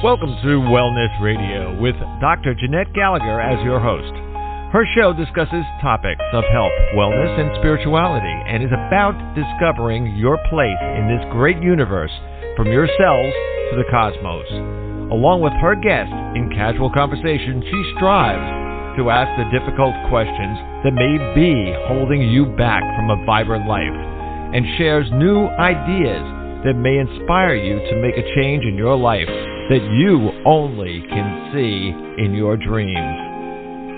Welcome to Wellness Radio with Dr. Jeanette-Gallagher as your host. Her show discusses topics of health, wellness, and spirituality, and is about discovering your place in this great universe, from your cells to the cosmos. Along with her guest, in casual conversation, she strives to ask the difficult questions that may be holding you back from a vibrant life, and shares new ideas that may inspire you to make a change in your life that you only can see in your dreams.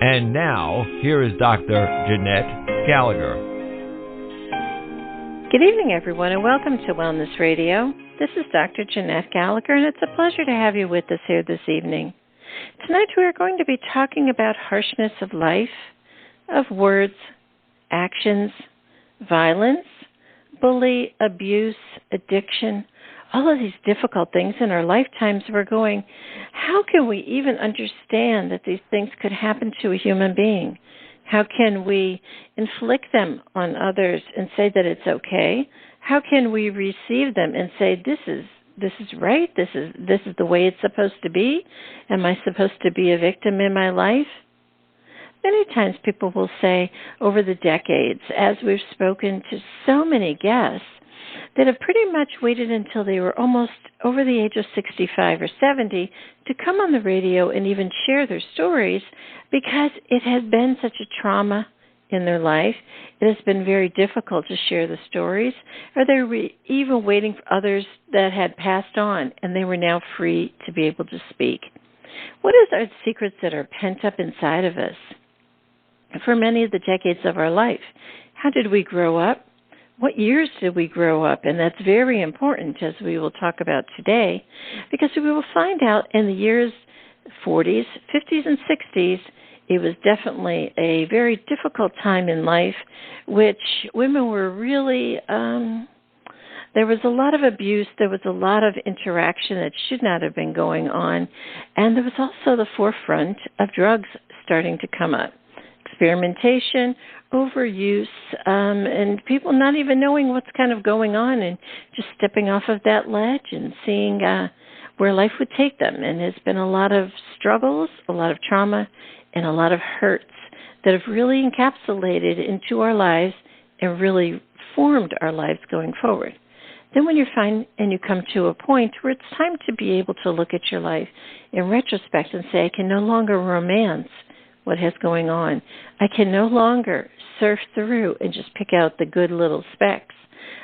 And now, here is Dr. Jeanette-Gallagher. Good evening, everyone, and welcome to Wellness Radio. This is Dr. Jeanette-Gallagher, and it's a pleasure to have you with us here this evening. Tonight we are going to be talking about harshness of life, of words, actions, violence, bully, abuse, addiction, all of these difficult things in our lifetimes. We're going, how can we even understand that these things could happen to a human being? How can we inflict them on others and say that it's okay? How can we receive them and say, this is right, this is the way it's supposed to be? Am I supposed to be a victim in my life? Many times people will say over the decades, as we've spoken to so many guests, that have pretty much waited until they were almost over the age of 65 or 70 to come on the radio and even share their stories, because it has been such a trauma in their life. It has been very difficult to share the stories, or they were even waiting for others that had passed on, and they were now free to be able to speak. What are the secrets that are pent up inside of us for many of the decades of our life? How did we grow up? What years did we grow up? And that's very important, as we will talk about today, because we will find out in the years 40s, 50s, and 60s, it was definitely a very difficult time in life, which women were really, there was a lot of abuse, there was a lot of interaction that should not have been going on, and there was also the forefront of drugs starting to come up. Experimentation, overuse, and people not even knowing what's kind of going on and just stepping off of that ledge and seeing where life would take them. And there's been a lot of struggles, a lot of trauma, and a lot of hurts that have really encapsulated into our lives and really formed our lives going forward. Then when you find and you come to a point where it's time to be able to look at your life in retrospect and say, I can no longer romance what has going on. I can no longer surf through and just pick out the good little specks.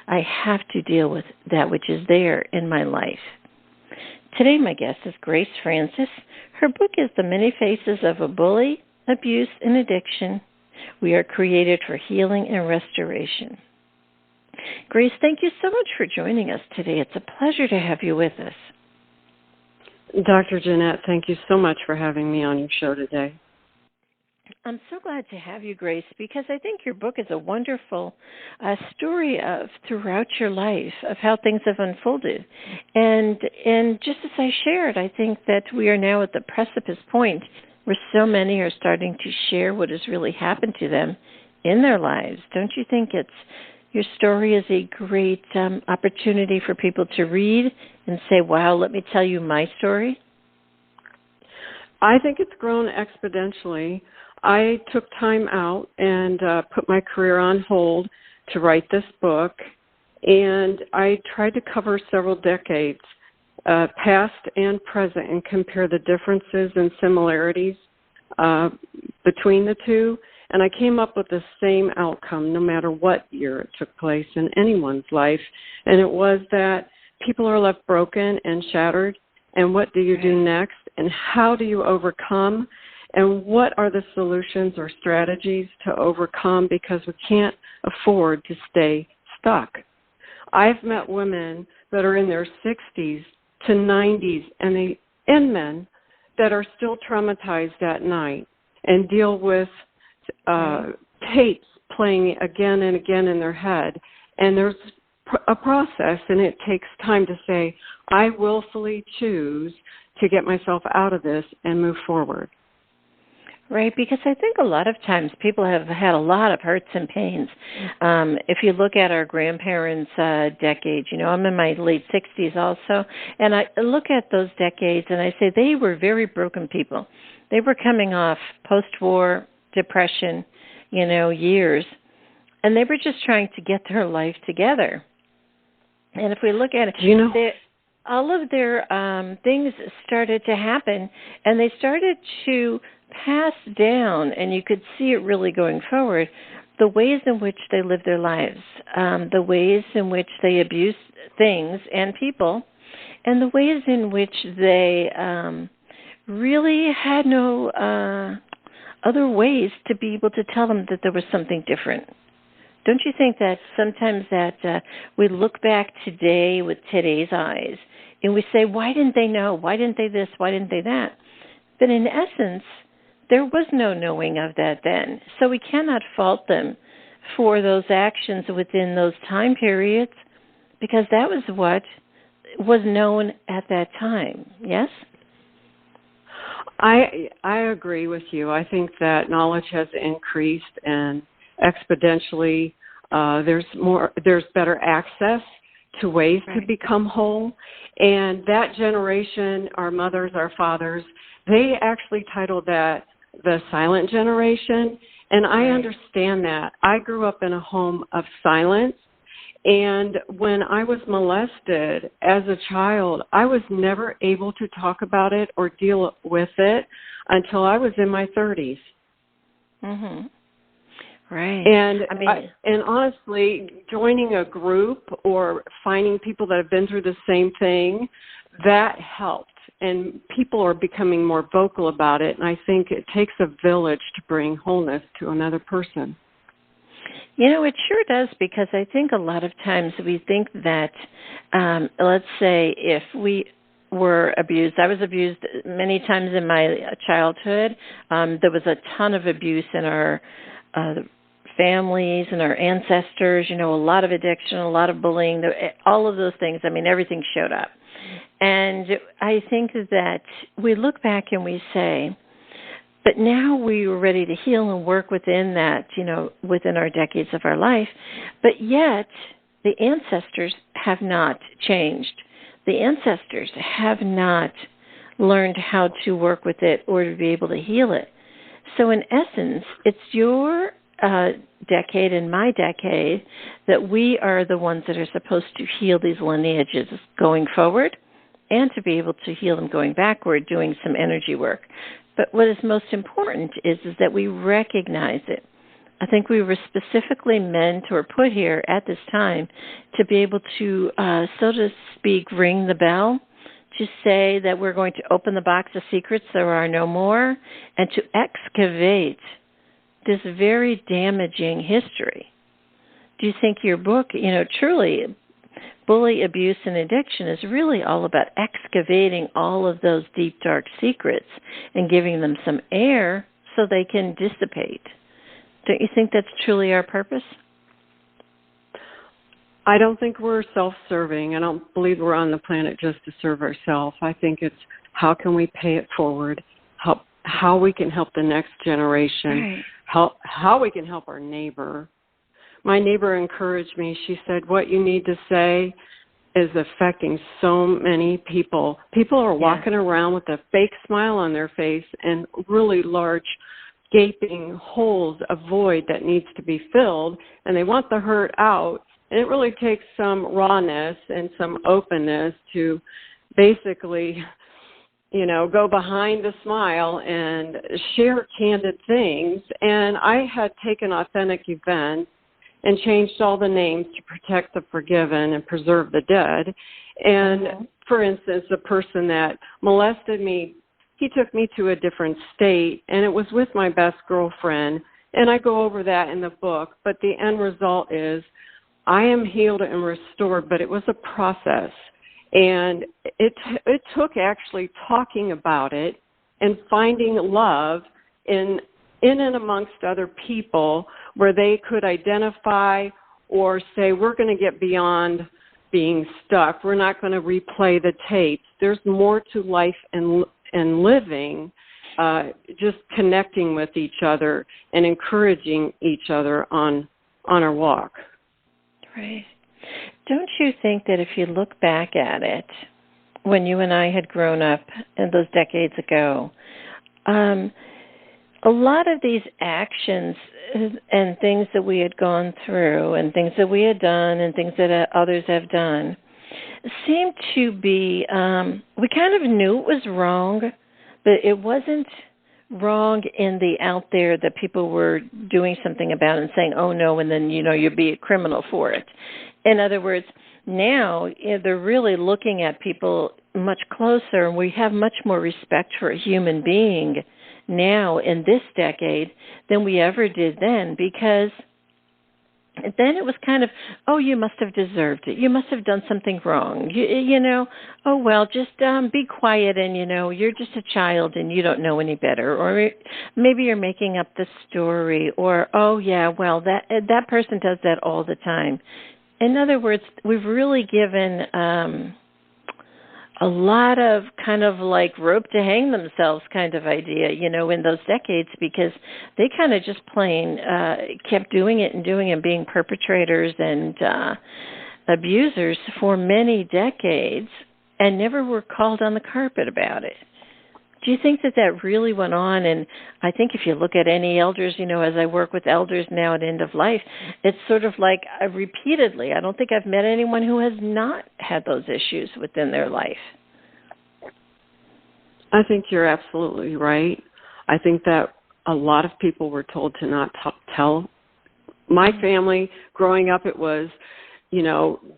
I have to deal with that which is there in my life. Today my guest is Grace Francis. Her book is The Many Faces of a Bully, Abuse, and Addiction. We are created for healing and restoration. Grace, thank you so much for joining us today. It's a pleasure to have you with us. Dr. Jeanette, thank you so much for having me on your show today. I'm so glad to have you, Grace, because I think your book is a wonderful story of throughout your life of how things have unfolded. And just as I shared, I think that we are now at the precipice point where so many are starting to share what has really happened to them in their lives. Don't you think your story is a great opportunity for people to read and say, wow, let me tell you my story? I think it's grown exponentially. I took time out and put my career on hold to write this book, and I tried to cover several decades, past and present, and compare the differences and similarities between the two, and I came up with the same outcome no matter what year it took place in anyone's life, and it was that people are left broken and shattered, and what do you do next, and how do you overcome? And what are the solutions or strategies to overcome, because we can't afford to stay stuck. I've met women that are in their 60s to 90s and men that are still traumatized at night and deal with tapes playing again and again in their head. And there's a process, and it takes time to say, I willfully choose to get myself out of this and move forward. Right, because I think a lot of times people have had a lot of hurts and pains. If you look at our grandparents' decades, I'm in my late 60s also, and I look at those decades and I say they were very broken people. They were coming off post-war depression, years, and they were just trying to get their life together. And if we look at it, all of their things started to happen, and they started to pass down, and you could see it really going forward, the ways in which they lived their lives, the ways in which they abused things and people, and the ways in which they really had no other ways to be able to tell them that there was something different. Don't you think that sometimes that we look back today with today's eyes and we say, why didn't they know? Why didn't they this? Why didn't they that? But in essence, there was no knowing of that then. So we cannot fault them for those actions within those time periods because that was what was known at that time. Yes? I agree with you. I think that knowledge has increased and exponentially there's better access to ways to become whole. And that generation, our mothers, our fathers, they actually titled that the silent generation, and I understand that. I grew up in a home of silence, and when I was molested as a child, I was never able to talk about it or deal with it until I was in my 30s. Mm-hmm. Right. And honestly, joining a group or finding people that have been through the same thing, that helped. And people are becoming more vocal about it. And I think it takes a village to bring wholeness to another person. It sure does, because I think a lot of times we think that, let's say if we were abused, I was abused many times in my childhood. There was a ton of abuse in our families and our ancestors, a lot of addiction, a lot of bullying, all of those things. Everything showed up. And I think that we look back and we say, but now we were ready to heal and work within that, within our decades of our life. But yet the ancestors have not changed. The ancestors have not learned how to work with it or to be able to heal it. So in essence, it's your decade and my decade that we are the ones that are supposed to heal these lineages going forward and to be able to heal them going backward, doing some energy work. But what is most important is that we recognize it. I think we were specifically meant or put here at this time to be able to, so to speak, ring the bell, to say that we're going to open the box of secrets, there are no more, and to excavate this very damaging history. Do you think your book, truly, Bully, Abuse, and Addiction is really all about excavating all of those deep, dark secrets and giving them some air so they can dissipate? Don't you think that's truly our purpose? I don't think we're self-serving. I don't believe we're on the planet just to serve ourselves. I think it's how can we pay it forward, how we can help the next generation, how we can help our neighbor. My neighbor encouraged me. She said, what you need to say is affecting so many people. People are walking around with a fake smile on their face and really large gaping holes, a void that needs to be filled, and they want the hurt out. And it really takes some rawness and some openness to basically, go behind the smile and share candid things. And I had taken authentic events and changed all the names to protect the forgiven and preserve the dead. And, for instance, the person that molested me, he took me to a different state, and it was with my best girlfriend. And I go over that in the book, but the end result is I am healed and restored, but it was a process. And it took actually talking about it and finding love in and amongst other people where they could identify or say, we're going to get beyond being stuck. We're not going to replay the tapes. There's more to life and living just connecting with each other and encouraging each other on our walk. Right. Don't you think that if you look back at it, when you and I had grown up in those decades ago, a lot of these actions and things that we had gone through and things that we had done and things that others have done seemed to be, we kind of knew it was wrong, but it wasn't wrong in the out there that people were doing something about and saying, oh, no, and then, you'd be a criminal for it. In other words, now they're really looking at people much closer, and we have much more respect for a human being now in this decade than we ever did then, because then it was kind of, oh, you must have deserved it. You must have done something wrong. Oh, well, just be quiet and, you're just a child and you don't know any better. Or maybe you're making up the story. Or, oh, yeah, well, that person does that all the time. In other words, we've really given a lot of kind of like rope to hang themselves kind of idea, in those decades, because they kind of just plain kept doing it and being perpetrators and abusers for many decades and never were called on the carpet about it. Do you think that really went on? And I think if you look at any elders, as I work with elders now at end of life, it's sort of like repeatedly. I don't think I've met anyone who has not had those issues within their life. I think you're absolutely right. I think that a lot of people were told to not tell. My family, growing up, it was,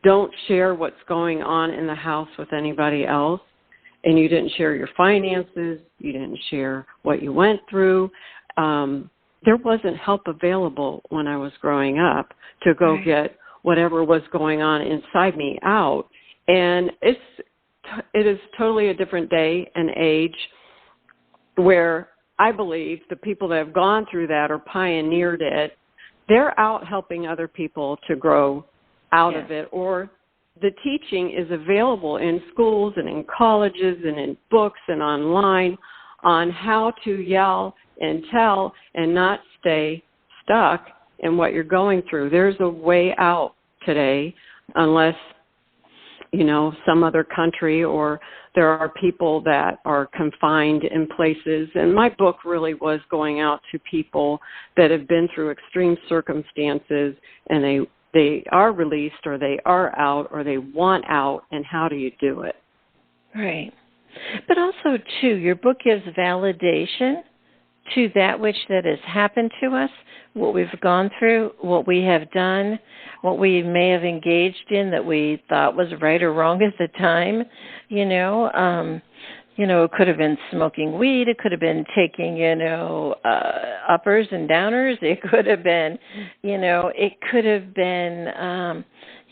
don't share what's going on in the house with anybody else. And you didn't share your finances. You didn't share what you went through. There wasn't help available when I was growing up to go get whatever was going on inside me out. And it is totally a different day and age where I believe the people that have gone through that or pioneered it, they're out helping other people to grow out of it, or the teaching is available in schools and in colleges and in books and online on how to yell and tell and not stay stuck in what you're going through. There's a way out today, unless, some other country or there are people that are confined in places. And my book really was going out to people that have been through extreme circumstances and they are released or they are out or they want out, and how do you do it? Right. But also, too, your book gives validation to that which that has happened to us, what we've gone through, what we have done, what we may have engaged in that we thought was right or wrong at the time, it could have been smoking weed. It could have been taking, uppers and downers. It could have been,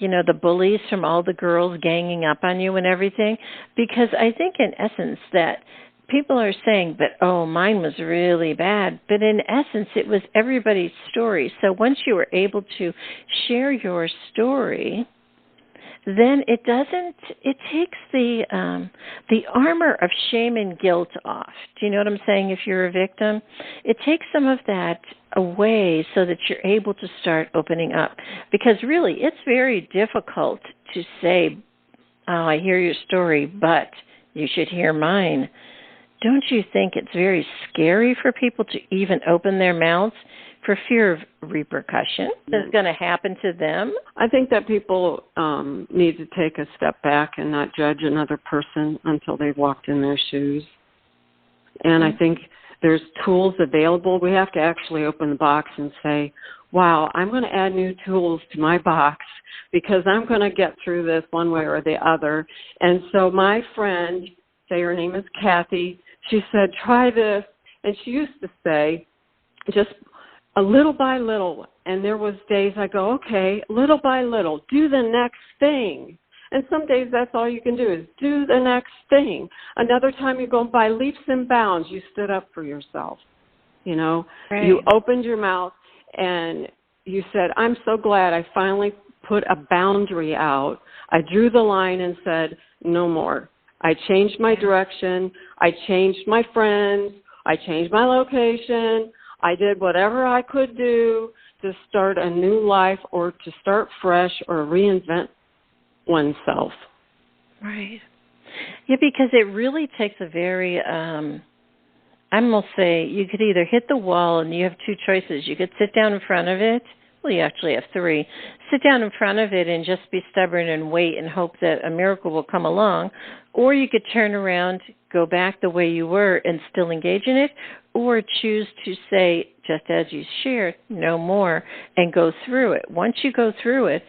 the bullies from all the girls ganging up on you and everything. Because I think in essence that people are saying, but, oh, mine was really bad. But in essence, it was everybody's story. So once you were able to share your story, then it takes the armor of shame and guilt off. Do you know what I'm saying? If you're a victim, it takes some of that away so that you're able to start opening up. Because really, it's very difficult to say, oh, I hear your story, but you should hear mine. Don't you think it's very scary for people to even open their mouths for fear of repercussion that's going to happen to them? I think that people need to take a step back and not judge another person until they've walked in their shoes. And I think there's tools available. We have to actually open the box and say, wow, I'm going to add new tools to my box because I'm going to get through this one way or the other. And so my friend, say her name is Kathy, she said, try this. And she used to say, just a little by little. And there was days I go, okay, little by little, do the next thing. And some days that's all you can do is do the next thing. Another time you go by leaps and bounds, you stood up for yourself. Right. You opened your mouth and you said, I'm so glad I finally put a boundary out. I drew the line and said, no more. I changed my direction. I changed my friends, I changed my location. I did whatever I could do to start a new life or to start fresh or reinvent oneself. Right. Yeah, because it really takes a very, I'm going to say, you could either hit the wall and you have two choices. You could sit down in front of it. Well, you actually have three. Sit down in front of it and just be stubborn and wait and hope that a miracle will come along. Or you could turn around, go back the way you were and still engage in it, or choose to say, just as you shared, no more, and go through it. Once you go through it,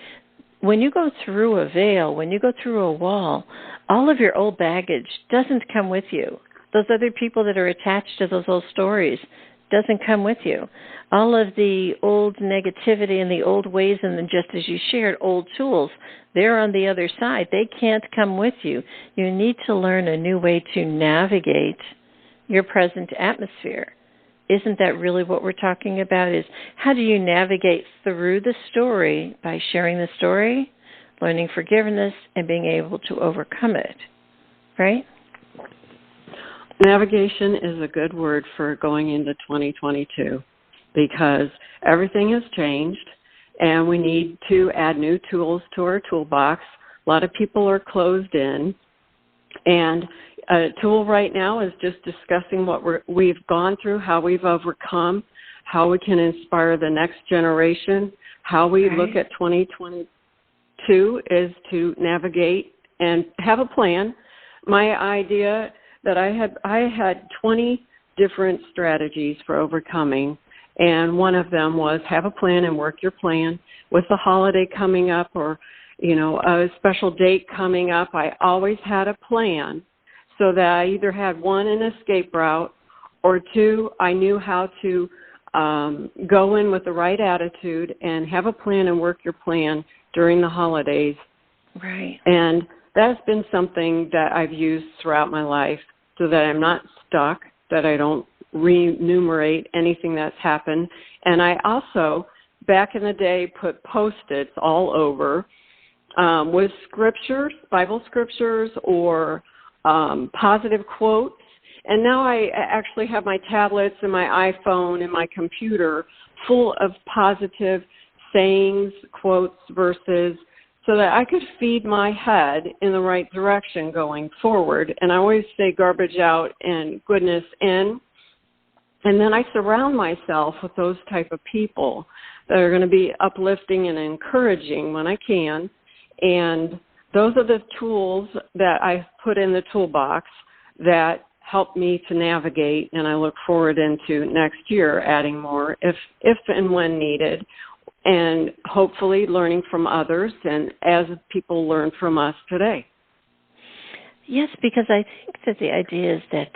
when you go through a veil, when you go through a wall, all of your old baggage doesn't come with you. Those other people that are attached to those old stories doesn't come with you. All of the old negativity and the old ways and then just as you shared, old tools, they're on the other side. They can't come with you. You need to learn a new way to navigate your present atmosphere. Isn't that really what we're talking about? Is how do you navigate through the story by sharing the story, learning forgiveness, and being able to overcome it, right? Navigation is a good word for going into 2022 because everything has changed and we need to add new tools to our toolbox. A lot of people are closed in, and a tool right now is just discussing what we've gone through, how we've overcome, how we can inspire the next generation, how we look at 2022 is to navigate and have a plan. My idea that I had 20 different strategies for overcoming, and one of them was have a plan and work your plan. With the holiday coming up or, a special date coming up, I always had a plan so that I either had one, an escape route, or two, I knew how to go in with the right attitude and have a plan and work your plan during the holidays. Right. And that's been something that I've used throughout my life so that I'm not stuck, that I don't re-enumerate anything that's happened. And I also, back in the day, put Post-its all over with scriptures, Bible scriptures, or positive quotes. And now I actually have my tablets and my iPhone and my computer full of positive sayings, quotes, verses, so that I could feed my head in the right direction going forward. And I always say garbage out and goodness in. And then I surround myself with those type of people that are going to be uplifting and encouraging when I can. And those are the tools that I put in the toolbox that help me to navigate. And I look forward into next year adding more if and when needed. And hopefully learning from others and as people learn from us today. Yes, because I think that the idea is that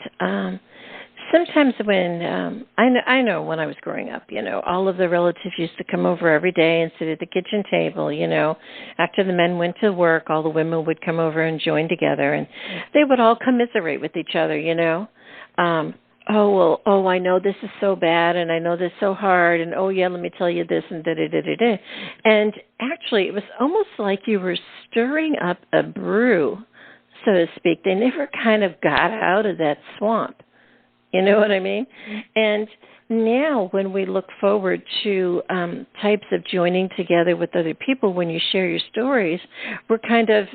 sometimes when, I know when I was growing up, all of the relatives used to come over every day and sit at the kitchen table, After the men went to work, all the women would come over and join together, and they would all commiserate with each other, I know this is so bad, and I know this is so hard, and let me tell you this, and da-da-da-da-da. And actually, it was almost like you were stirring up a brew, so to speak. They never kind of got out of that swamp. You know what I mean? And now when we look forward to types of joining together with other people, when you share your stories, we're kind of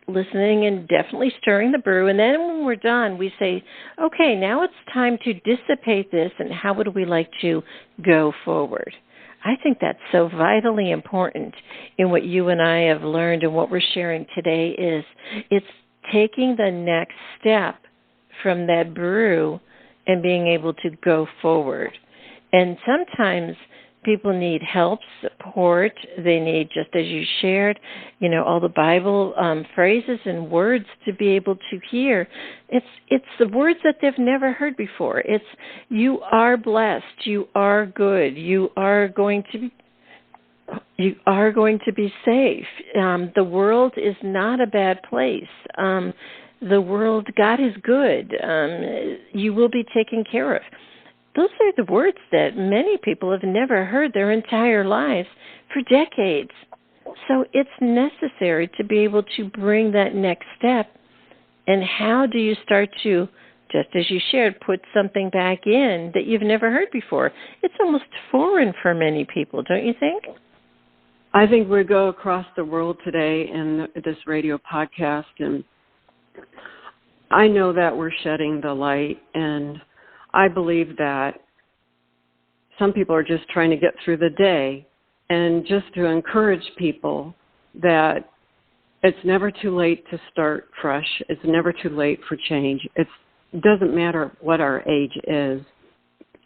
listening and definitely stirring the brew. And then when we're done, we say, okay, now it's time to dissipate this, and how would we like to go forward? I think that's so vitally important in what you and I have learned, and what we're sharing today is it's taking the next step from that brew and being able to go forward. And sometimes people need help, support. They need, just as you shared, all the Bible phrases and words to be able to hear. It's the words that they've never heard before. It's, you are blessed. You are good. You are going to be safe. The world is not a bad place. The world, God is good. You will be taken care of. Those are the words that many people have never heard their entire lives for decades. So it's necessary to be able to bring that next step. And how do you start to just as you shared, put something back in that you've never heard before. It's almost foreign for many people, don't you think? I think we go across the world today in this radio podcast, and I know that we're shedding the light, and I believe that some people are just trying to get through the day, and just to encourage people that it's never too late to start fresh. It's never too late for change. It doesn't matter what our age is.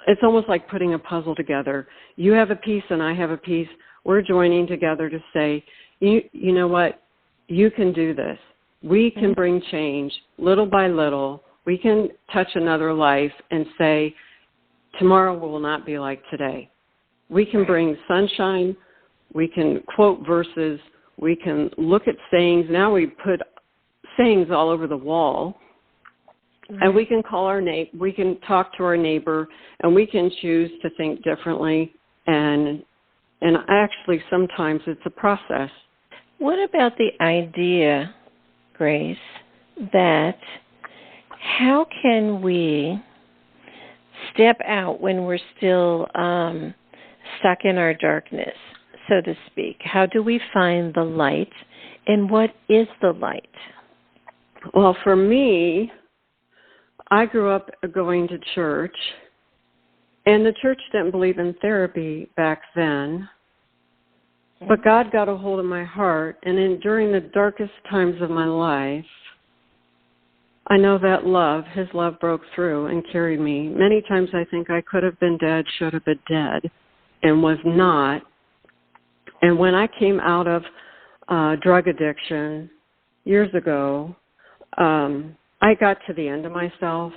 It's almost like putting a puzzle together. You have a piece and I have a piece. We're joining together to say, you know what? You can do this. We can bring change little by little. We can touch another life and say, tomorrow will not be like today. We can bring sunshine. We can quote verses. We can look at sayings. Now we put sayings all over the wall. And we can call we can talk to our neighbor, and we can choose to think differently. And actually, sometimes it's a process. What about the idea, Grace, that how can we step out when we're still stuck in our darkness, so to speak? How do we find the light, and what is the light? Well, for me, I grew up going to church, and the church didn't believe in therapy back then. But God got a hold of my heart, and during the darkest times of my life, I know that His love broke through and carried me. Many times I think I could have been dead, should have been dead, and was not. And when I came out of drug addiction years ago, I got to the end of myself,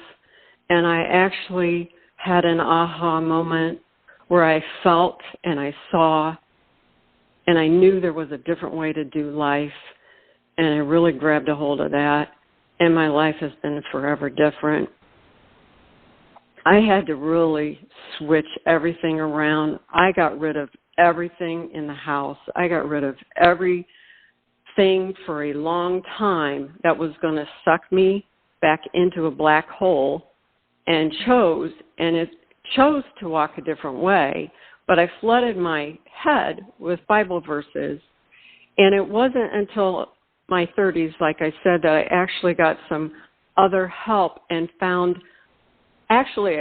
and I actually had an aha moment where I felt and I saw, and I knew there was a different way to do life, and I really grabbed a hold of that, and my life has been forever different. I had to really switch everything around. I got rid of everything in the house. I got rid of everything for a long time that was going to suck me back into a black hole, and it chose to walk a different way. But I flooded my head with Bible verses, and it wasn't until my 30s, like I said, that I actually got some other help and found actually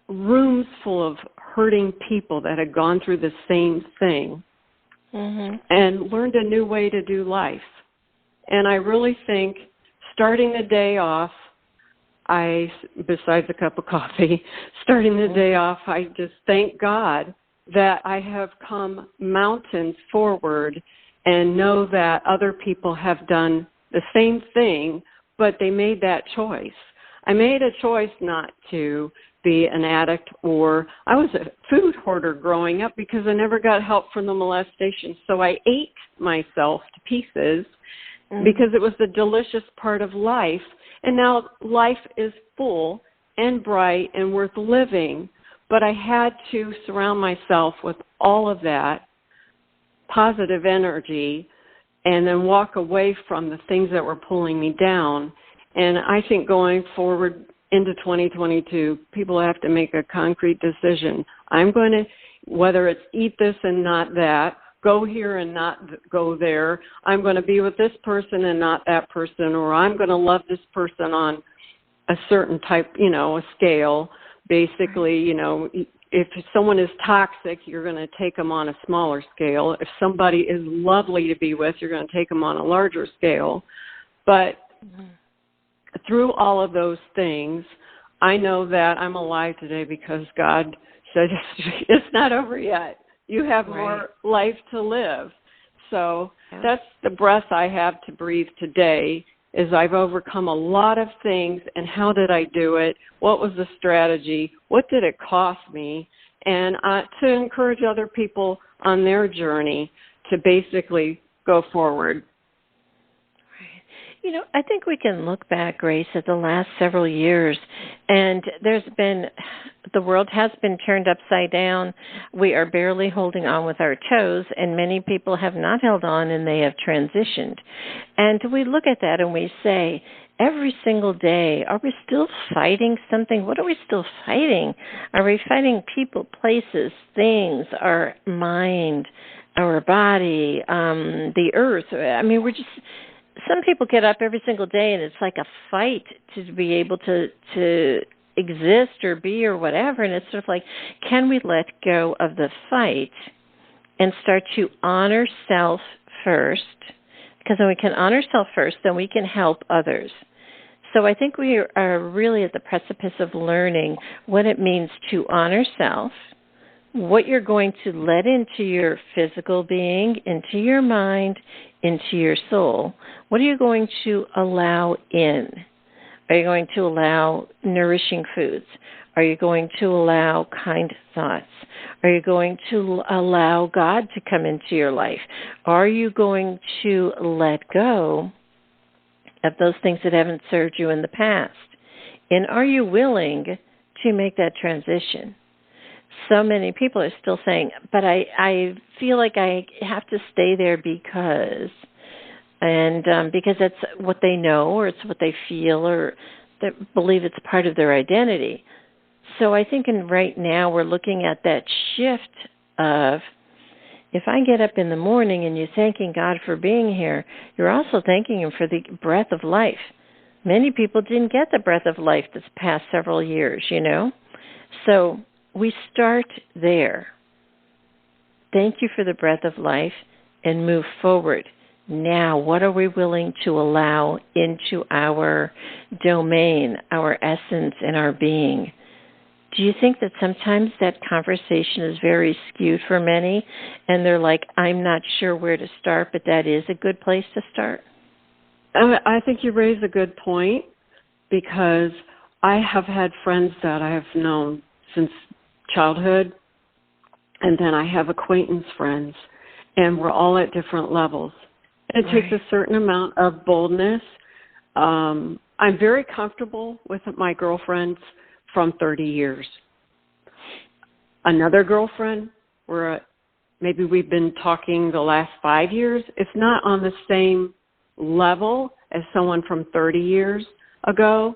rooms full of hurting people that had gone through the same thing, and learned a new way to do life. And I really think starting the day off, besides a cup of coffee, starting the day off, I just thank God that I have come mountains forward and know that other people have done the same thing, but they made that choice. I made a choice not to be an addict, or I was a food hoarder growing up because I never got help from the molestation. So I ate myself to pieces because it was the delicious part of life. And now life is full and bright and worth living. But I had to surround myself with all of that positive energy and then walk away from the things that were pulling me down. And I think going forward into 2022, people have to make a concrete decision. I'm going to, whether it's eat this and not that, go here and not go there, I'm going to be with this person and not that person, or I'm going to love this person on a certain type, a scale. Basically, if someone is toxic, you're going to take them on a smaller scale. If somebody is lovely to be with, you're going to take them on a larger scale. But through all of those things, I know that I'm alive today because God said it's not over yet. You have more life to live. So that's the breath I have to breathe today, is I've overcome a lot of things. And how did I do it? What was the strategy? What did it cost me? And to encourage other people on their journey to basically go forward. I think we can look back, Grace, at the last several years, and the world has been turned upside down. We are barely holding on with our toes, and many people have not held on, and they have transitioned. And we look at that and we say, every single day, are we still fighting something? What are we still fighting? Are we fighting people, places, things, our mind, our body, the earth? I mean, some people get up every single day and it's like a fight to be able to exist or be or whatever. And it's sort of like, can we let go of the fight and start to honor self first? Because when we can honor self first, then we can help others. So I think we are really at the precipice of learning what it means to honor self, what you're going to let into your physical being, into your mind, into your soul. What are you going to allow in? Are you going to allow nourishing foods? Are you going to allow kind thoughts? Are you going to allow God to come into your life? Are you going to let go of those things that haven't served you in the past? And are you willing to make that transition? So many people are still saying, but I feel like I have to stay there because that's what they know, or it's what they feel, or they believe it's part of their identity. So I think right now we're looking at that shift of, if I get up in the morning and you're thanking God for being here, you're also thanking Him for the breath of life. Many people didn't get the breath of life this past several years, So we start there. Thank you for the breath of life and move forward. Now, what are we willing to allow into our domain, our essence, and our being? Do you think that sometimes that conversation is very skewed for many, and they're like, I'm not sure where to start, but that is a good place to start? I think you raise a good point, because I have had friends that I have known since childhood, and then I have acquaintance friends, and we're all at different levels. And it takes a certain amount of boldness. I'm very comfortable with my girlfriends from 30 years. Another girlfriend, maybe we've been talking the last 5 years. It's not on the same level as someone from 30 years ago.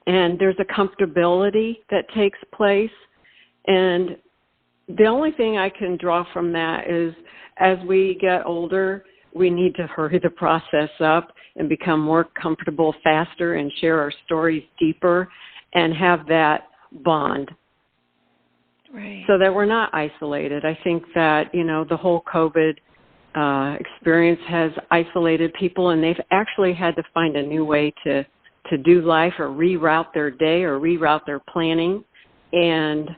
And there's a comfortability that takes place. And the only thing I can draw from that is, as we get older, we need to hurry the process up and become more comfortable faster and share our stories deeper and have that bond. Right. So that we're not isolated. I think that, the whole COVID experience has isolated people, and they've actually had to find a new way to do life, or reroute their day, or reroute their planning. And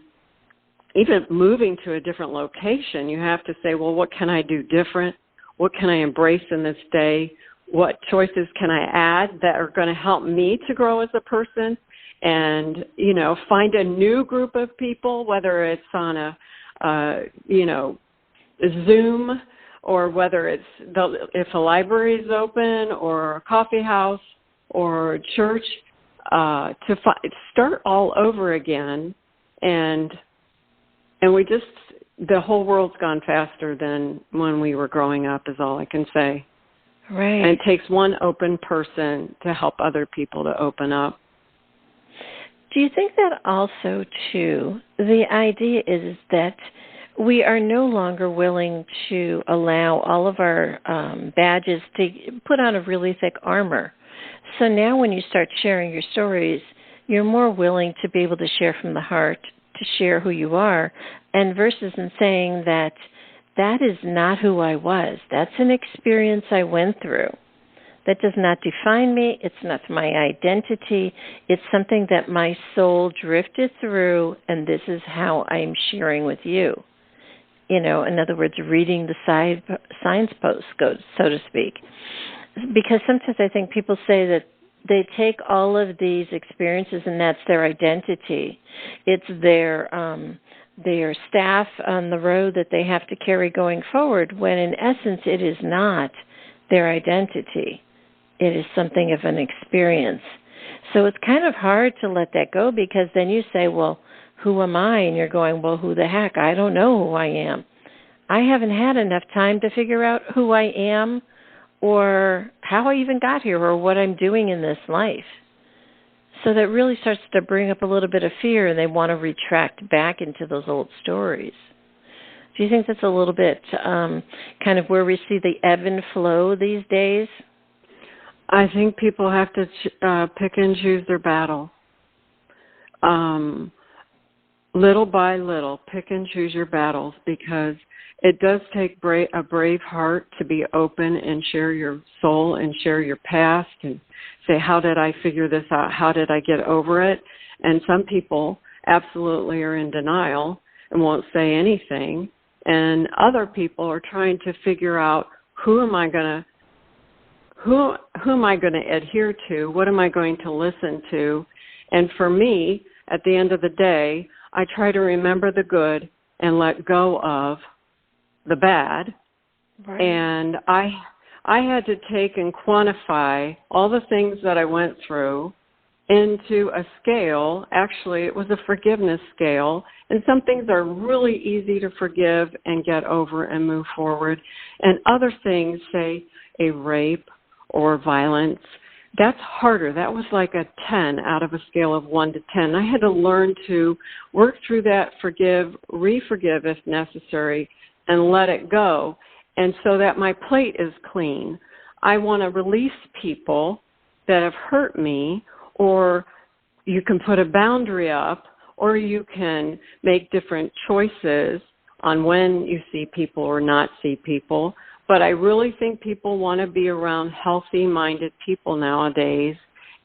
even moving to a different location, you have to say, well, what can I do different? What can I embrace in this day? What choices can I add that are going to help me to grow as a person? And, find a new group of people, whether it's on a Zoom, or whether it's if a library is open, or a coffee house, or a church, to start all over again. And the whole world's gone faster than when we were growing up, is all I can say. Right. And it takes one open person to help other people to open up. Do you think that also, too, the idea is that we are no longer willing to allow all of our badges to put on a really thick armor? So now when you start sharing your stories, you're more willing to be able to share from the heart, to share who you are, and versus in saying that is not who I was. That's an experience I went through. That does not define me. It's not my identity. It's something that my soul drifted through, and this is how I'm sharing with you. In other words, reading the signs post, so to speak. Because sometimes I think people say that they take all of these experiences and that's their identity. It's their staff on the road that they have to carry going forward, when in essence it is not their identity. It is something of an experience. So it's kind of hard to let that go, because then you say, well, who am I? And you're going, well, who the heck? I don't know who I am. I haven't had enough time to figure out who I am or how I even got here or what I'm doing in this life. So that really starts to bring up a little bit of fear, and they want to retract back into those old stories. Do you think that's a little bit kind of where we see the ebb and flow these days? I think people have to pick and choose their battle. Little by little, pick and choose your battles, because it does take a brave heart to be open and share your soul and share your past and say, how did I figure this out? How did I get over it? And some people absolutely are in denial and won't say anything. And other people are trying to figure out, who am I going to adhere to? What am I going to listen to? And for me, at the end of the day, I try to remember the good and let go of the bad. Right. And I had to take and quantify all the things that I went through into a scale. Actually, it was a forgiveness scale. And some things are really easy to forgive and get over and move forward. And other things, say a rape or violence, that's harder. That was like a 10 out of a scale of 1 to 10. I had to learn to work through that, forgive, re-forgive if necessary, and let it go. And so that my plate is clean. I want to release people that have hurt me, or you can put a boundary up, or you can make different choices on when you see people or not see people. But I really think people want to be around healthy-minded people nowadays,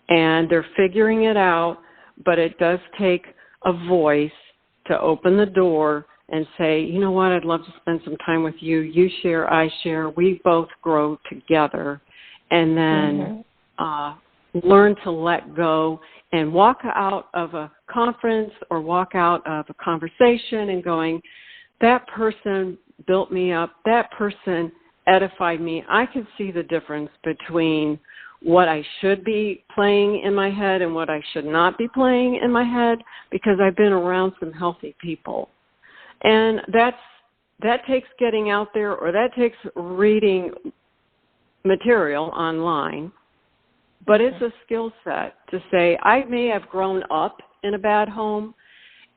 and they're figuring it out, but it does take a voice to open the door and say, you know what, I'd love to spend some time with you. You share, I share. We both grow together. And then learn to let go and walk out of a conference or walk out of a conversation and going, that person built me up. That person edified me. I could see the difference between what I should be playing in my head and what I should not be playing in my head, because I've been around some healthy people. And that takes getting out there, or that takes reading material online. But it's a skill set to say, I may have grown up in a bad home,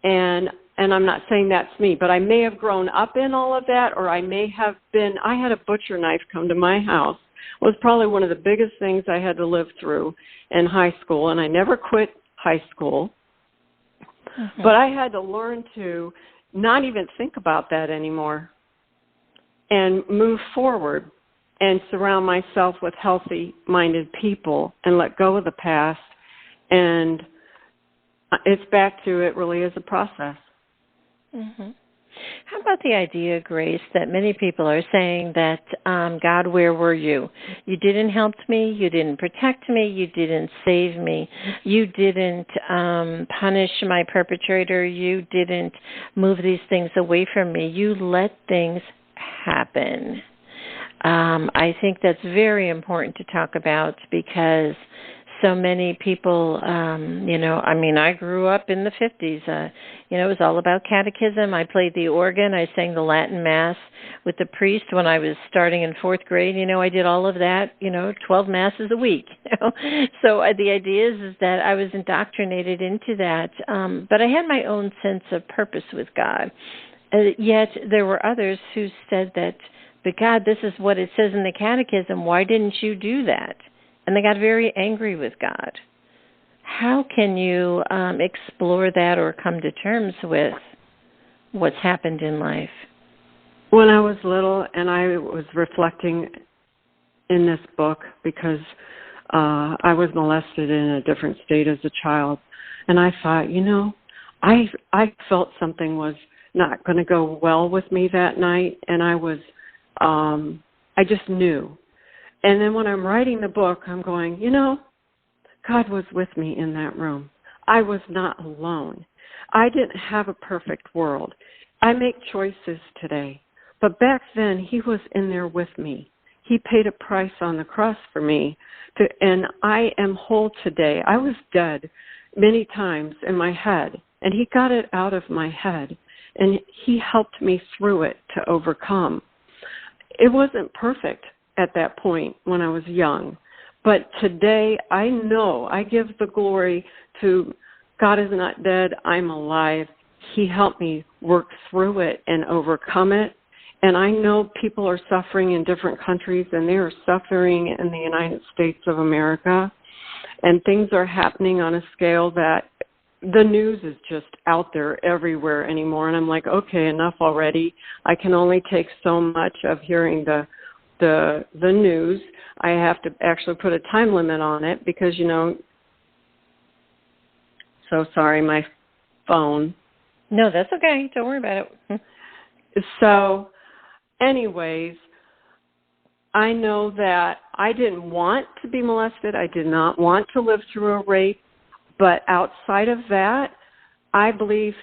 and I'm not saying that's me, but I may have grown up in all of that, or I had a butcher knife come to my house. It was probably one of the biggest things I had to live through in high school, and I never quit high school. Mm-hmm. But I had to learn to not even think about that anymore and move forward and surround myself with healthy-minded people and let go of the past. And it's back to, it really is a process. Mm-hmm. How about the idea, Grace, that many people are saying that, God, where were you? You didn't help me. You didn't protect me. You didn't save me. You didn't punish my perpetrator. You didn't move these things away from me. You let things happen. I think that's very important to talk about, because so many people, I grew up in the 50s. It was all about catechism. I played the organ. I sang the Latin Mass with the priest when I was starting in 4th grade. I did all of that, 12 Masses a week. So the idea is that I was indoctrinated into that. But I had my own sense of purpose with God. Yet there were others who said that, but God, this is what it says in the catechism. Why didn't you do that? And they got very angry with God. How can you explore that or come to terms with what's happened in life? When I was little and I was reflecting in this book, because I was molested in a different state as a child, and I thought, I felt something was not going to go well with me that night, and I just knew. And then when I'm writing the book, I'm going, God was with me in that room. I was not alone. I didn't have a perfect world. I make choices today. But back then, he was in there with me. He paid a price on the cross for me, and I am whole today. I was dead many times in my head, and he got it out of my head, and he helped me through it to overcome. It wasn't perfect at that point when I was young. But today, I know I give the glory to God is not dead, I'm alive. He helped me work through it and overcome it. And I know people are suffering in different countries, and they are suffering in the United States of America. And things are happening on a scale that the news is just out there everywhere anymore. And I'm like, okay, enough already. I can only take so much of hearing the news. I have to actually put a time limit on it because, so sorry, my phone. No, that's okay. Don't worry about it. So, anyways, I know that I didn't want to be molested. I did not want to live through a rape. But outside of that, I believe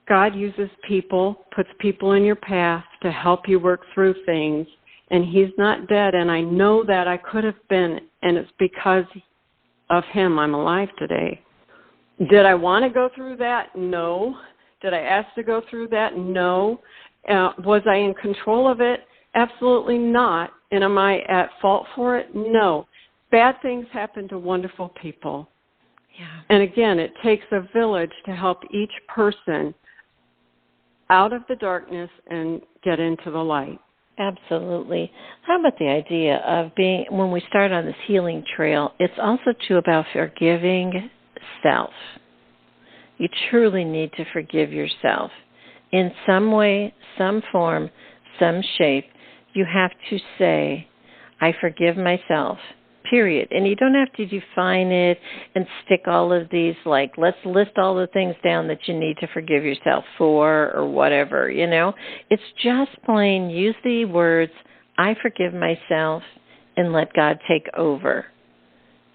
God uses people, puts people in your path to help you work through things. And he's not dead. And I know that I could have been, and it's because of him I'm alive today. Did I want to go through that? No. Did I ask to go through that? No. Was I in control of it? Absolutely not. And am I at fault for it? No. Bad things happen to wonderful people. Yeah. And again, it takes a village to help each person out of the darkness and get into the light. Absolutely. How about the idea of being, when we start on this healing trail, it's also too about forgiving self. You truly need to forgive yourself. In some way, some form, some shape, you have to say, I forgive myself, period. And you don't have to define it and stick all of these, like, let's list all the things down that you need to forgive yourself for or whatever, It's just plain use the words, I forgive myself, and let God take over.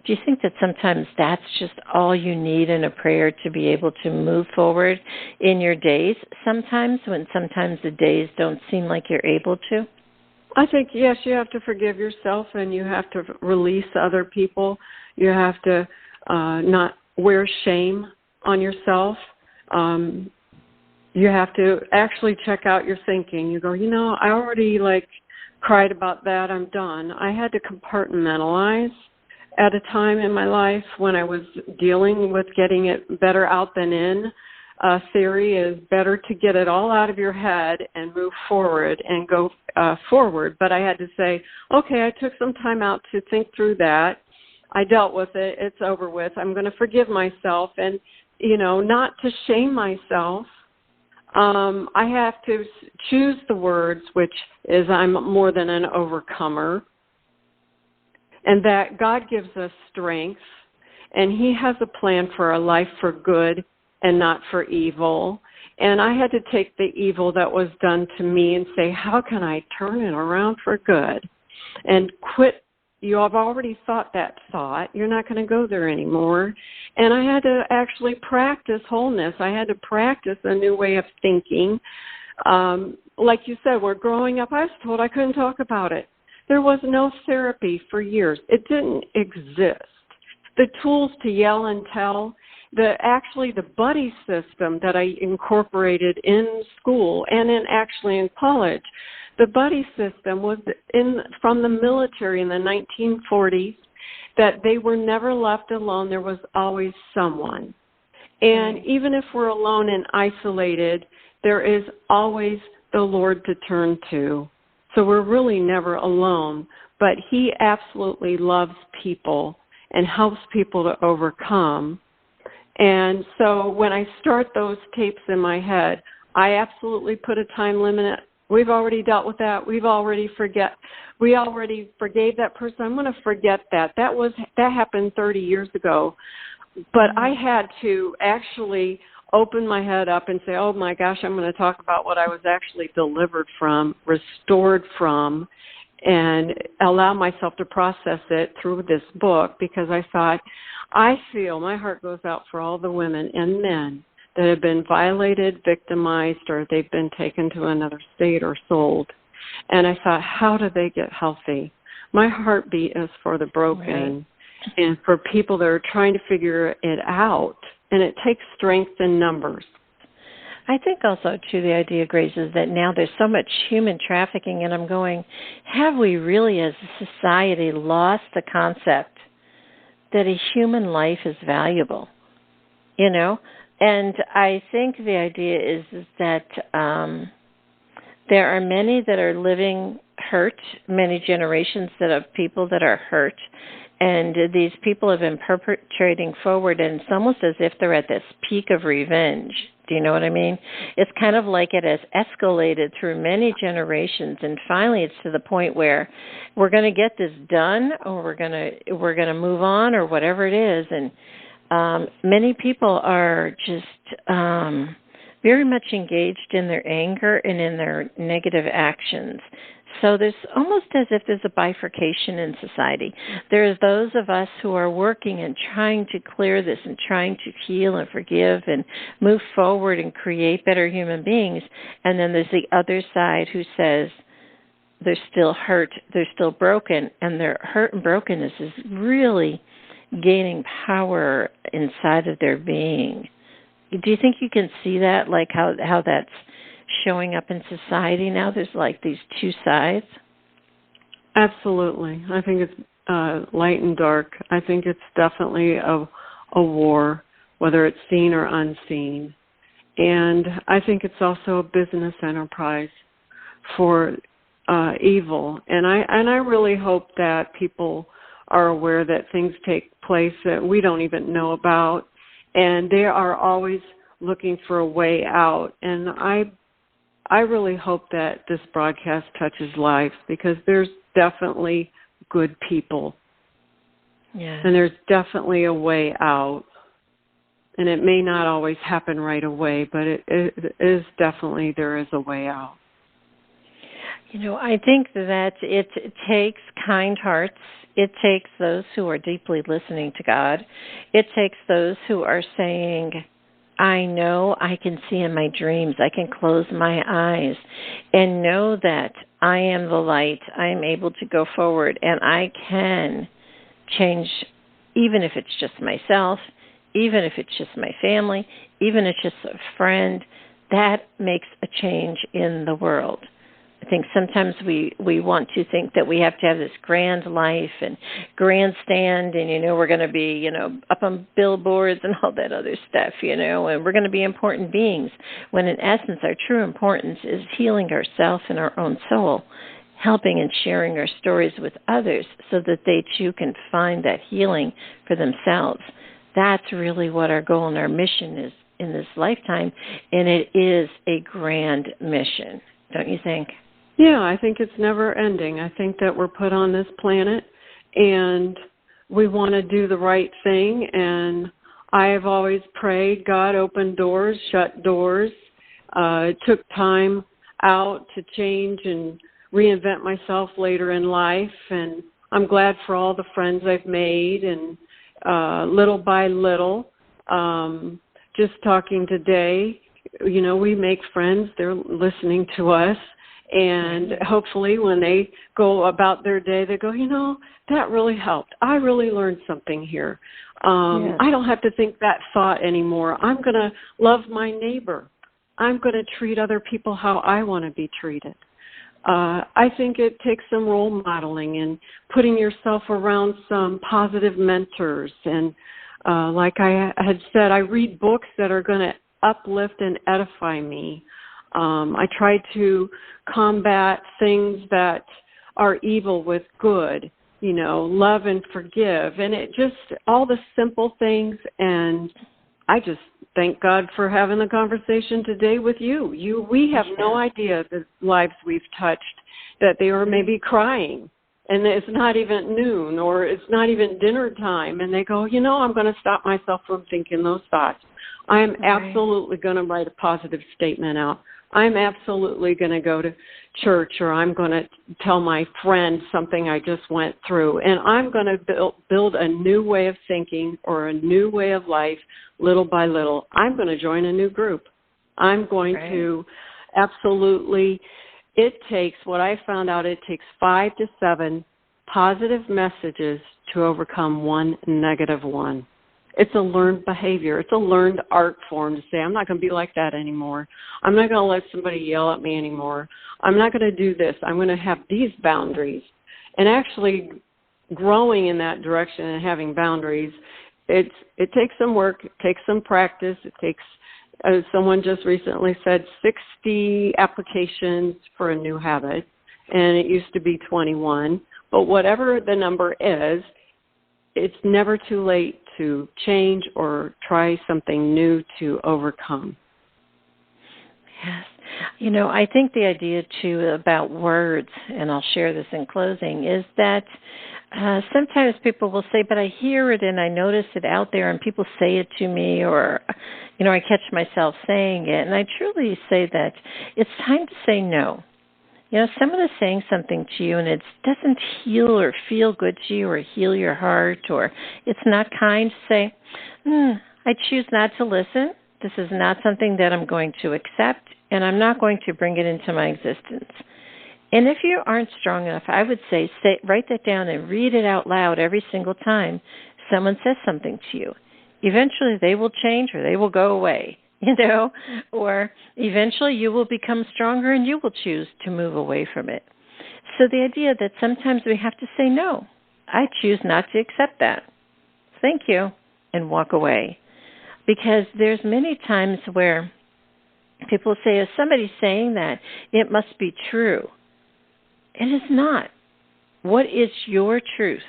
Do you think that sometimes that's just all you need in a prayer to be able to move forward in your days sometimes when sometimes the days don't seem like you're able to? I think, yes, you have to forgive yourself and you have to release other people. You have to not wear shame on yourself. You have to actually check out your thinking. You go, I already cried about that. I'm done. I had to compartmentalize at a time in my life when I was dealing with getting it better out than in. Theory is better to get it all out of your head and move forward and go forward. But I had to say, okay, I took some time out to think through that. I dealt with it. It's over with. I'm going to forgive myself and, not to shame myself. I have to choose the words, which is I'm more than an overcomer. And that God gives us strength, and he has a plan for our life for good and not for evil. And I had to take the evil that was done to me and say, how can I turn it around for good? And quit. You have already thought that thought. You're not going to go there anymore. And I had to actually practice wholeness. I had to practice a new way of thinking. Like you said, we're growing up. I was told I couldn't talk about it. There was no therapy for years. It didn't exist. The tools to yell and tell, the buddy system that I incorporated in school and in college, the buddy system was from the military in the 1940s, that they were never left alone. There was always someone. And even if we're alone and isolated, there is always the Lord to turn to. So we're really never alone, but he absolutely loves people and helps people to overcome. And so when I start those tapes in my head, I absolutely put a time limit. We've already dealt with that. We already forgave that person. I'm going to forget that. That happened 30 years ago. But I had to actually open my head up and say, oh my gosh, I'm going to talk about what I was actually delivered from, restored from, and allow myself to process it through this book, because I thought, I feel my heart goes out for all the women and men that have been violated, victimized, or they've been taken to another state or sold. And I thought, how do they get healthy? My heartbeat is for the broken and for people that are trying to figure it out. And it takes strength in numbers. I think also, too, the idea, Grace, is that now there's so much human trafficking, and I'm going, have we really as a society lost the concept that a human life is valuable? You know? And I think the idea is that there are many that are living hurt, many generations of people that are hurt, and these people have been perpetrating forward, and it's almost as if they're at this peak of revenge. Do you know what I mean? It's kind of like it has escalated through many generations, and finally it's to the point where we're going to get this done, or we're going to move on, or whatever it is. And many people are just very much engaged in their anger and in their negative actions. So there's almost as if there's a bifurcation in society. There's those of us who are working and trying to clear this and trying to heal and forgive and move forward and create better human beings. And then there's the other side who says they're still hurt, they're still broken, and their hurt and brokenness is really gaining power inside of their being. Do you think you can see that, like how that's showing up in society now? There's like these two sides. Absolutely. I think it's light and dark. I think it's definitely a war, whether it's seen or unseen. And I think it's also a business enterprise for evil. And I really hope that people are aware that things take place that we don't even know about, and they are always looking for a way out. And I really hope that this broadcast touches lives, because there's definitely good people. Yeah. And there's definitely a way out. And it may not always happen right away, but it is definitely, there is a way out. You know, I think that it takes kind hearts. It takes those who are deeply listening to God. It takes those who are saying, I know I can see in my dreams. I can close my eyes and know that I am the light. I am able to go forward, and I can change, even if it's just myself, even if it's just my family, even if it's just a friend. That makes a change in the world. I think sometimes we want to think that we have to have this grand life and grandstand, and, we're going to be, up on billboards and all that other stuff, and we're going to be important beings, when in essence our true importance is healing ourselves and our own soul, helping and sharing our stories with others so that they too can find that healing for themselves. That's really what our goal and our mission is in this lifetime, and it is a grand mission, don't you think? Yeah, I think it's never ending. I think that we're put on this planet and we want to do the right thing. And I have always prayed, God, open doors, shut doors. It took time out to change and reinvent myself later in life. And I'm glad for all the friends I've made. And little by little, just talking today, we make friends. They're listening to us. And hopefully when they go about their day, they go, that really helped. I really learned something here. I don't have to think that thought anymore. I'm going to love my neighbor. I'm going to treat other people how I want to be treated. I think it takes some role modeling and putting yourself around some positive mentors. And like I had said, I read books that are going to uplift and edify me. I try to combat things that are evil with good, love and forgive. And it just, all the simple things. And I just thank God for having the conversation today with you. We have no idea the lives we've touched, that they were maybe crying. And it's not even noon, or it's not even dinner time. And they go, I'm going to stop myself from thinking those thoughts. I'm absolutely going to write a positive statement out. I'm absolutely going to go to church, or I'm going to tell my friend something I just went through. And I'm going to build a new way of thinking or a new way of life little by little. I'm going to join a new group. I'm going to absolutely, what I found out, it takes 5 to 7 positive messages to overcome one negative one. It's a learned behavior. It's a learned art form to say, I'm not going to be like that anymore. I'm not going to let somebody yell at me anymore. I'm not going to do this. I'm going to have these boundaries. And actually growing in that direction and having boundaries, it takes some work. It takes some practice. It takes, as someone just recently said, 60 applications for a new habit. And it used to be 21. But whatever the number is, it's never too late to change or try something new to overcome. Yes. You know, I think the idea, too, about words, and I'll share this in closing, is that sometimes people will say, but I hear it and I notice it out there and people say it to me, or, you know, I catch myself saying it. And I truly say that it's time to say no. You know, someone is saying something to you and it doesn't heal or feel good to you or heal your heart, or it's not kind to say, I choose not to listen. This is not something that I'm going to accept, and I'm not going to bring it into my existence. And if you aren't strong enough, I would say write that down and read it out loud every single time someone says something to you. Eventually they will change or they will go away, you know, or eventually you will become stronger and you will choose to move away from it. So the idea that sometimes we have to say, no, I choose not to accept that. Thank you, and walk away. Because there's many times where people say, if somebody's saying that, it must be true. It is not. What is your truth?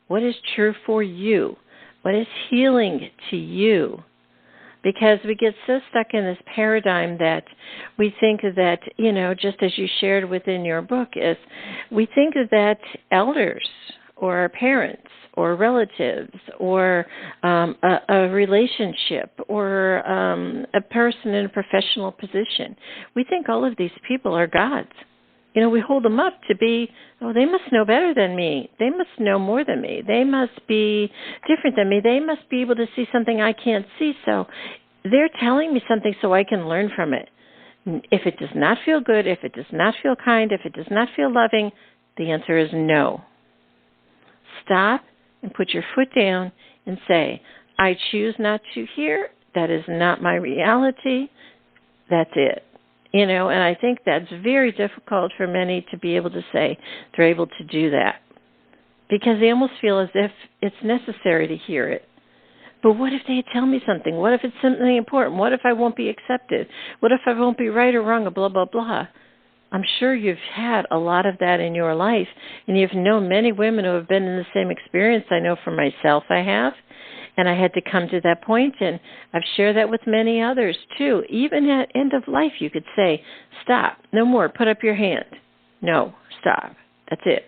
What is true for you? What is healing to you? Because we get so stuck in this paradigm that we think that, you know, just as you shared within your book, is we think that elders or our parents or relatives or a relationship or a person in a professional position, we think all of these people are gods. You know, we hold them up to be, oh, they must know better than me. They must know more than me. They must be different than me. They must be able to see something I can't see. So they're telling me something so I can learn from it. If it does not feel good, if it does not feel kind, if it does not feel loving, the answer is no. Stop and put your foot down and say, I choose not to hear. That is not my reality. That's it. You know, and I think that's very difficult for many to be able to say they're able to do that, because they almost feel as if it's necessary to hear it. But what if they tell me something? What if it's something important? What if I won't be accepted? What if I won't be right or wrong, or blah, blah, blah? I'm sure you've had a lot of that in your life, and you've known many women who have been in the same experience. I know for myself I have, and I had to come to that point, and I've shared that with many others too. Even at end of life, you could say, stop, no more, put up your hand. No, stop, that's it.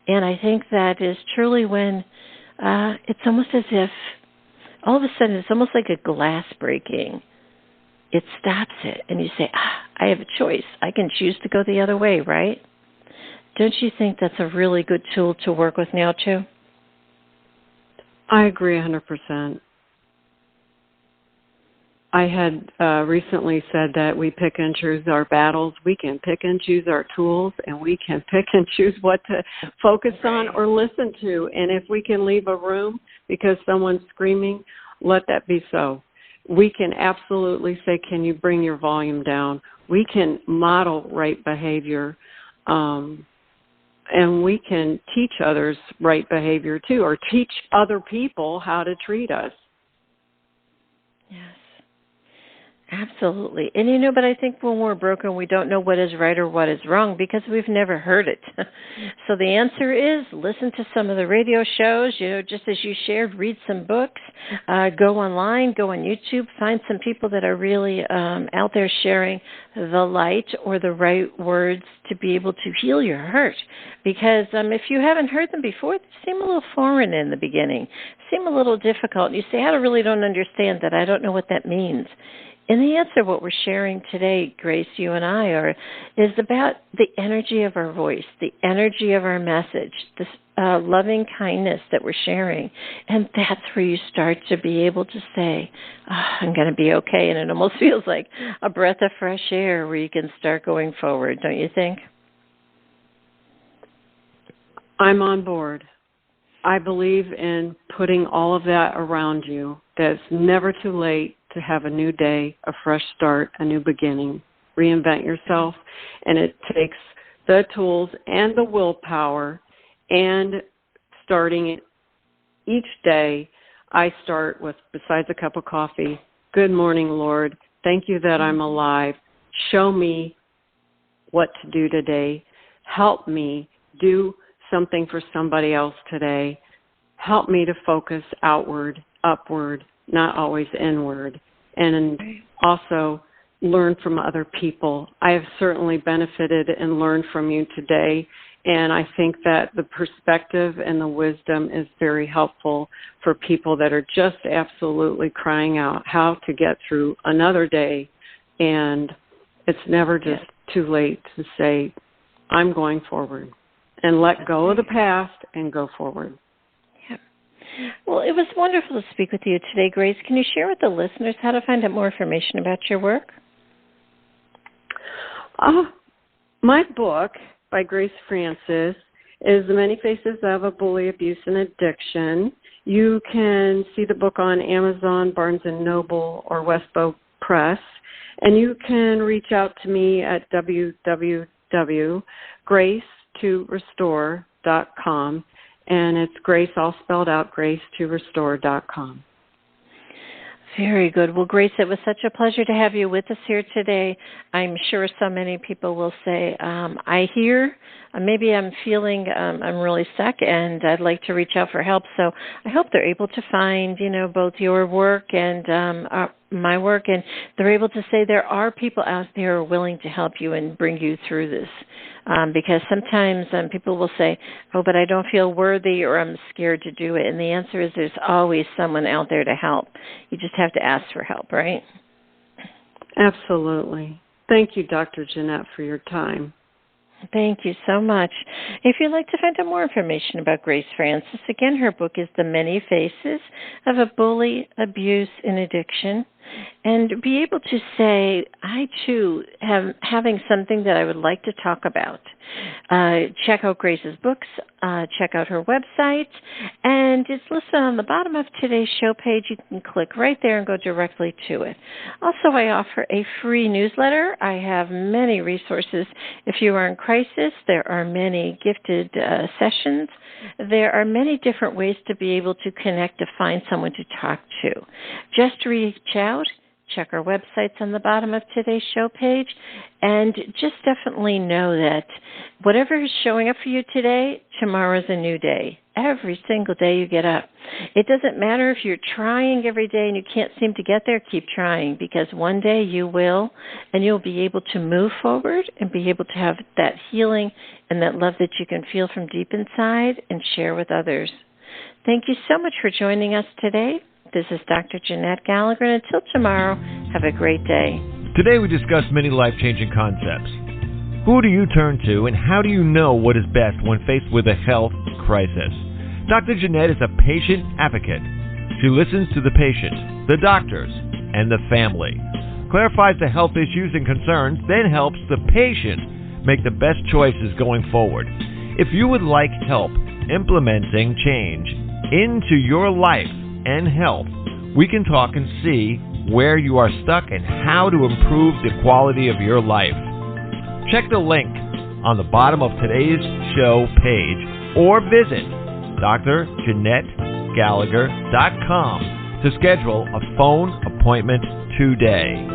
And I think that is truly when it's almost as if all of a sudden it's almost like a glass breaking. It stops it, and you say, I have a choice. I can choose to go the other way, right? Don't you think that's a really good tool to work with now, too? I agree 100%. I had recently said that we pick and choose our battles. We can pick and choose our tools, and we can pick and choose what to focus on or listen to. And if we can leave a room because someone's screaming, let that be so. We can absolutely say, can you bring your volume down? We can model right behavior, and we can teach others right behavior too, or teach other people how to treat us. Yes, absolutely. And you know, but I think when we're broken, we don't know what is right or what is wrong because we've never heard it. So the answer is listen to some of the radio shows, you know, just as you shared, read some books, go online, go on YouTube, find some people that are really out there sharing the light or the right words to be able to heal your hurt. Because if you haven't heard them before, they seem a little foreign in the beginning, seem a little difficult. You say, I really don't understand that. I don't know what that means. And the answer, what we're sharing today, Grace, you and I, is about the energy of our voice, the energy of our message, this loving kindness that we're sharing. And that's where you start to be able to say, I'm going to be okay. And it almost feels like a breath of fresh air where you can start going forward, don't you think? I'm on board. I believe in putting all of that around you, that it's never too late to have a new day, a fresh start, a new beginning. Reinvent yourself, and it takes the tools and the willpower, and starting each day, I start with, besides a cup of coffee, good morning, Lord. Thank you that I'm alive. Show me what to do today. Help me do something for somebody else today. Help me to focus outward, upward, not always inward. And also learn from other people. I have certainly benefited and learned from you today. And I think that the perspective and the wisdom is very helpful for people that are just absolutely crying out how to get through another day. And it's never just too late to say, I'm going forward, and let go of the past and go forward. Yeah. Well, it was wonderful to speak with you today, Grace. Can you share with the listeners how to find out more information about your work? My book by Grace Francis is The Many Faces of a Bully, Abuse, and Addiction. You can see the book on Amazon, Barnes & Noble, or Westbow Press. And you can reach out to me at www.grace2restore.com. And it's Grace, all spelled out, grace2restore.com. Very good. Well, Grace, it was such a pleasure to have you with us here today. I'm sure so many people will say, I hear, maybe I'm feeling I'm really stuck and I'd like to reach out for help. So I hope they're able to find, both your work and my work, and they're able to say there are people out there who are willing to help you and bring you through this. Because sometimes people will say, oh, but I don't feel worthy or I'm scared to do it. And the answer is there's always someone out there to help. You just have to ask for help, right? Absolutely. Thank you, Dr. Jeanette, for your time. Thank you so much. If you'd like to find out more information about Grace Francis, again, her book is The Many Faces of a Bully, Abuse, and Addiction. And be able to say, I, too, am having something that I would like to talk about. Check out Grace's books. Check out her website. And it's listed on the bottom of today's show page. You can click right there and go directly to it. Also, I offer a free newsletter. I have many resources. If you are in crisis, there are many gifted sessions. There are many different ways to be able to connect, to find someone to talk to. Just reach out. Check our websites on the bottom of today's show page, and just definitely know that whatever is showing up for you today, tomorrow is a new day. Every single day you get up. It doesn't matter if you're trying every day and you can't seem to get there, keep trying, because one day you will, and you'll be able to move forward and be able to have that healing and that love that you can feel from deep inside and share with others. Thank you so much for joining us today. This is Dr. Jeanette-Gallagher, and until tomorrow, have a great day. Today we discussed many life-changing concepts. Who do you turn to, and how do you know what is best when faced with a health crisis? Dr. Jeanette is a patient advocate. She listens to the patient, the doctors, and the family, clarifies the health issues and concerns, then helps the patient make the best choices going forward. If you would like help implementing change into your life and health, we can talk and see where you are stuck and how to improve the quality of your life. Check the link on the bottom of today's show page or visit dr.jeanette-gallagher.com to schedule a phone appointment today.